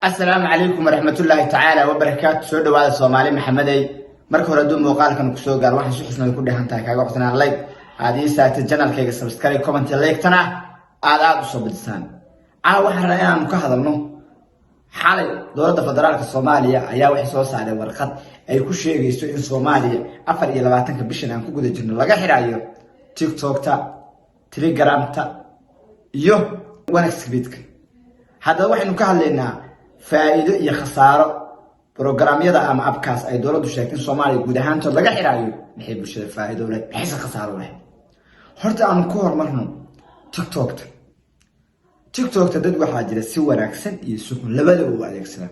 السلام عليكم ورحمة الله تعالى وبركاته. سو دواada Soomaali Maxameday marka hore duu muuqaalkan ku soo gaar waxaan si xusnay ku dhahantahay kaaga waqtina like aad ii saartay channelkayga subscribe comment like tana aad u soo badisaan waxaan rabaa inaan ka hadalno xalay dowladda federaalka Soomaaliya ayaa wax soo saaray warqad ay ku sheegayso in Soomaaliya 24 bishan aan ku guda jirno laga xiraayo TikTok-ta, Telegram-ta iyo WhatsApp-ka. hadda waxaynu ka hadlaynaa faa'iido iyo khasaaro programyada ama abkaas ay dawladdu sheegtay Soomaaliya guud ahaantood laga xiraayo maxay bulshada faa'iido leh maxay khasaaro leh. horta aan ku hormarno TikTok-ta dad waxaa jira si wanaagsan iyo si xun labadaba u adeegsada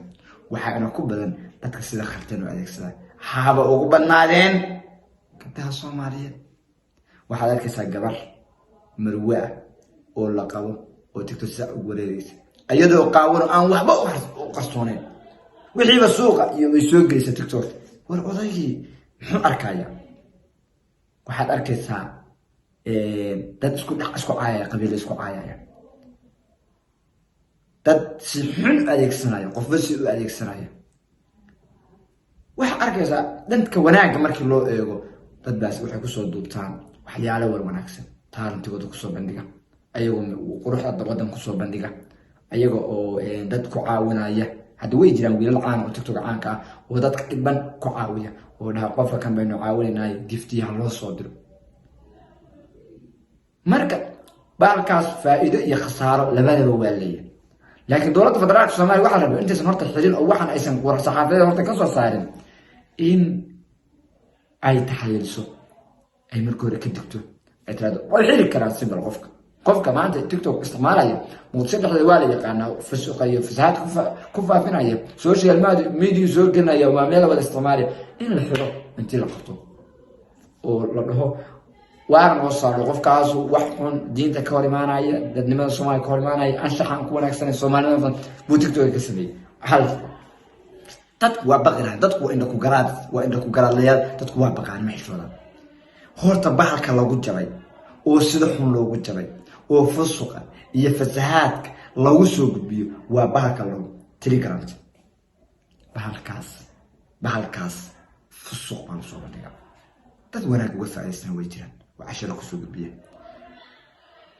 waxaana ku badan dadka sida khaldan u adeegsada haba ugu badnaadeen gabdhaha Soomaaliyeed. waxaad arkaysaa gabar marwe oo la qabo oo TikTok saa ugu wareegaysa ayadoo qaawano aan waxba u qarsooneen wixiiba suuqa iyo ay soo geysay TikTok war odaygii muxuu arkaya waxaad arkaysaa dad isku caayaya qabiil isku caayaya dad si xun adeegsanaya qofba si u adeegsanaya waxaad arkaysaa dadka wanaagga markii loo eego dad baas waxay ku soo duubtaan waxyaalo wanaagsan taalantigooda ku soo bandhiga ayagoo quruxda wadan ku soo bandhiga ayaga oo dad ku caawinaya hadda way jiraan wiilal caan oo TikTok caan ka oo dadka dhiban ku caawiya oo dhaha qofka kan baynu caawinaynaay giftiyaha loo soo diro. marka baalkaas faa'iido iyo khasaaro labadaba waa leeyahay laakiin dowladda federaalka Soomaaliya waxa la rabaa intaysan horta xirin oo waxan aysan war saxaafada horta ka soo saarin in ay taxliiliso ay markii hore ka digto ay tiraahdo way xiri karaan simbal qofka maanta TikTok isticmaalaya muudad dhexdeeda waa la yaqaanaa fasuqayo fasaad ku faafinaya social media soo gelinaya waa meel wada isticmaalaya in la xiro intii la qabto oo la dhaho waan oo saaro qofkaas wax xun diinta ka hor imaanaya dadnimada Soomaaliya ka hor imaanaya anshaxan ku wanaagsan Soomaalida buu TikTok ka sameeyay hal dadku waa baqiraan dadku waa inda ku garaadlayaan dadku waa baqaan ma xishooda horta bahalka lagu jabay oo sida xun loogu jabay oo fusuqa iyo fasahaadka lagu soo gudbiyo waa bahalka lagu Telegram bahalkaas fusuq baan soo bandhiga dad wanaag uga faa'iideysan way jiraan waa casharo ku soo gudbiya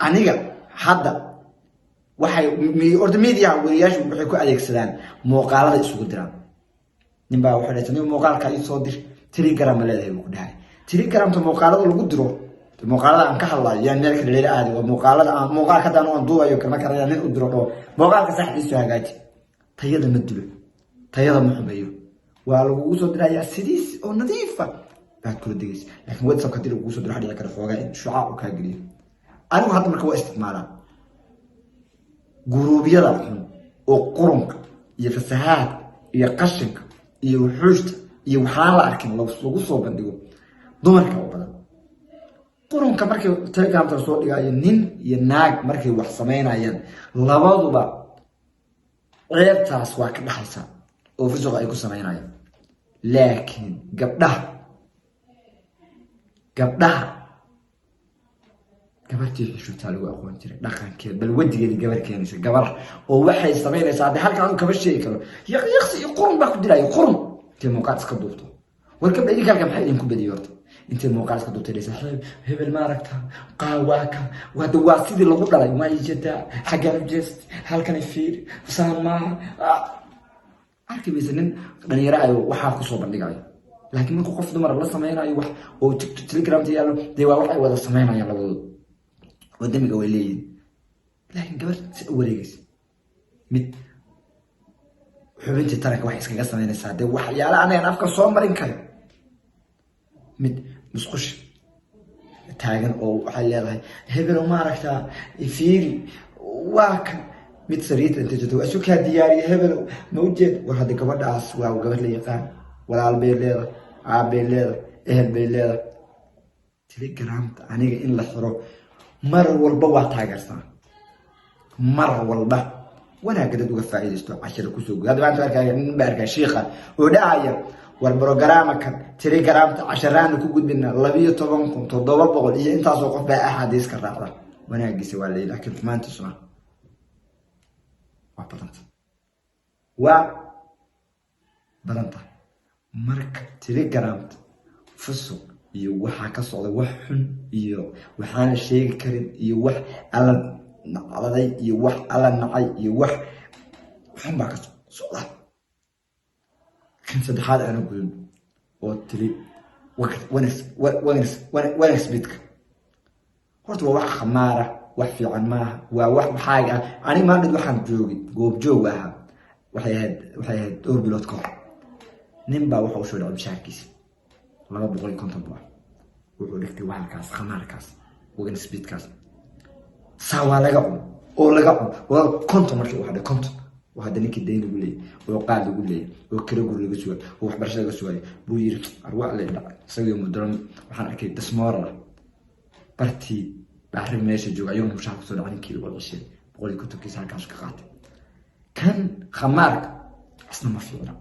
aniga hadda waxay orda media wariyaashu waxay ku adeegsadaan muuqaalada isugu diraan ninbaa wuxuu leeyahay muuqaalka ay soo dir Telegram leedahay ku dhahay Telegram-ta muuqaalada lagu diro muuqaalada aan ka hadlayo yaan meel kale leeyahay aad waa muuqaalka daan oo duubayo kama karayaan in u diro muuqaalka saxdiisu hagaaji tayada ma dilo tayada ma xumeeyo waa lagu soo dirayaa sidiis oo nadiif ah baad kula digaysa laakiin WhatsApp ka diro lagu soo diro hadii kala xoogaa shucaa u ka geliyo anigu hadda marka waa isticmaalaa guruubyada xun oo qurunka iyo fasahaad iyo qashinka iyo wuxuushta iyo waxaan la arkin lagu soo bandhigo dumarka oo badan qurunka markay Telegram-ta soo dhigayo nin iyo naag markay wax sameynayaan labaduba ceebtaas waa ka dhaxaysa oo fusuq ay ku sameynayaan laakiin gabdhaha gabartii xishoodta lagu aqoon jiray dhaqankeed bal wadigeeda gabar keenaysa gabar oo waxay sameynaysaa halkaan kaba sheegi karo yaqsi iyo qurun baa ku dilay qurun tii muuqaal iska duubto warka badi kalka maxay idin ku badiyo horta intii muuqaal iska duubtay saaxiib hebel ma aragta qaawaka wada waa sidii lagu dhalay ma yijada xaga jeest halkan fiir saama arkibisanin dhalinyaro ay waxa ku soo bandhigayo laakiin markuu qof dumar la sameynayo wax oo Telegram-ta yaalo de waa wax ay wada sameynayaan labadooda wadamiga way leeyihiin laakiin gabar si wareegaysa mid xubintii taranka wax iskaga sameynaysaa de waxyaalaha aan afka soo marin karo mid musqush taagan oo waxay leedahay hebel ma aragtaa fiiri waa kan mid sariita inta jirto isu ka diyaariyo hebel ma u jeed war hada gabadhaas waa gabar la yaqaan walaal bay leedahay aabay leedahay ehel bay leedahay Telegram-ta aniga in la xiro mar walba waa taageersan mar walba wanaag dad uga faa'iideysto casharo ku soo gudbada maanta arkay sheekha oo dhaaya war programka Telegram-ta casharaan ku gudbina 12700 iyo intaas oo qof baa ahadiis ka raacda wanaagiisa waa leeyahay laakiin maanta waa badanta waa badan tahay. marka telegramta fusuq iyo waxa ka socda wax xun iyo waxaan sheegi karin iyo wax alla nacday iyo wax alla nacay iyo wax xun baa ka socda. kan saddexaad aan gudub oo tili wanas bidka horta waa wax khamaara wax fiican maaha waa wax maxaaga ani maanta waxaan joogay goob joog ah waxay ahayd dhowr bilood ka hor nin baa waxa uu soo dhacay bishaarkiisa 250 baa wuxuu dhigtay waxaas khamaarkaas wanas bidkaas sawa laga oo laga oo konto markii waxa konto وهذا نيك الدين يقول لي وقاعد يقول لي وكل يقول لي بسوي وح برشا بسوي بوير أروع لي سوي مدرم وحنا أكيد تسمارة برتي بحر ماشي جوا يوم مش عارف صار عن كيلو ولا شيء بقول لي كنت كيس على كاش كقات كان خمارك أصلا ما فينا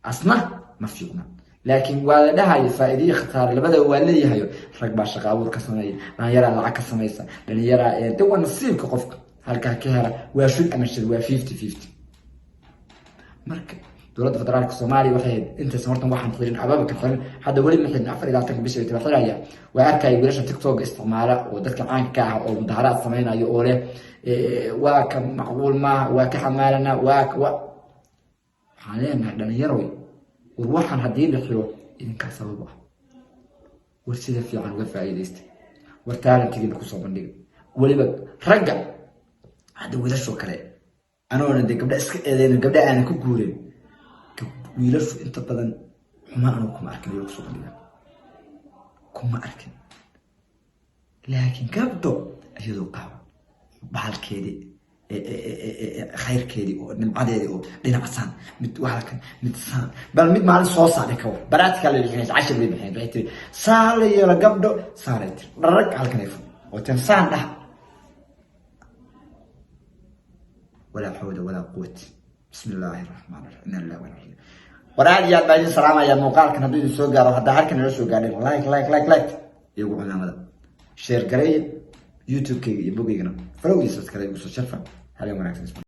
أصلا ما فينا لكن ولا هاي الفائدة اختار اللي بدأ ولي هاي ركب الشقاور كسمية لا يرى العكس سميسة لأن يرى تو نصيب كقفك halka ka hera waa shil ama shil waa 50-50 marka dowladda federaalka Soomaaliya waxay inta samartan waxaan xirin ababa ka xirin hada wali ma xirin 4 bisha ay tabaxaya waa arkay wiilasha TikTok isticmaala oo dadka caanka ah oo mudaharaad sameeynaayo oo leh waa ka macquul ma waa ka xamaalana waa xaleena dhalinyaro war waxaan hadii la xiro idinka sabab ah war sida fiican uga faa'iideystay war taalantiga ku soo bandhigay waliba ragga هذا ويلا شو كله أنا وأنا ديك بدأ إسك بدأ أنا كجورين ويلا شو أنت بدن ما أنا كم أركن يوم سوق لينا كم أركن لكن كبدو أجدو قهوة بعد كذي خير كذي من بعد هذي لنا عسان متوهلك متسان بل مت مع الصوص عليك هو برات كله اللي هناك 10 دقيقة الحين بعدين صار يلا قبضه صارت رك على الكنيف وتنسان ده ولا حول ولا قوة بسم الله الرحمن الرحيم إن الله ونعم وراد يا بعدين سلام يا موقعك نبي نسوق على هذا هركن نسوق عليه لايك يقول لنا هذا شير قريب يوتيوب كي يبغى يجينا فلو يسوس كذا يقول شرفا هذا ما نحسن